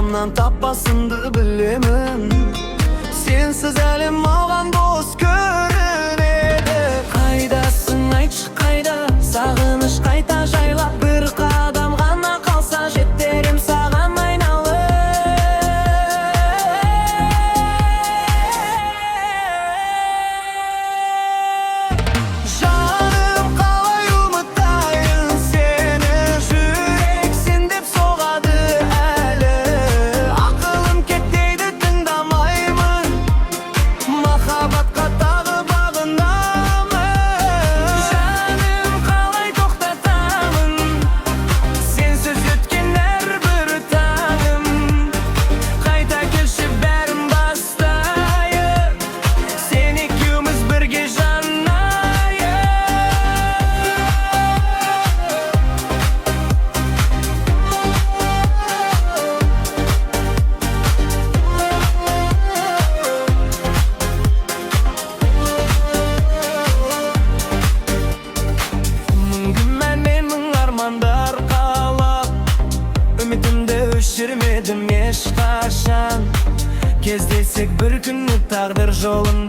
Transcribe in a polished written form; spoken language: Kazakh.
Kolumdan tapasındı bilemin. Sensiz elim mağan dost görünedi. Kaydasın aytшы kayda, sağınış kayta jayla. Bir qadam gana kalsa жеттерим саған айналып. Жаным қалай ұмытайын сені, жүрексің деп соғады әлі. Ақылым кетпейді тыңдамаймын, махаббатқа тағы бағынамын. Жаным қалай тоқтатамын, сенсіз өткен әрбір таңым. Қайта келші бәрін бастайық, сен екеуміз бірге жанайық. Мың күмән мен мың армандар қалап, үмітімді өшірмедім ешқашан. Кездесек бір күні тағдыр жолында.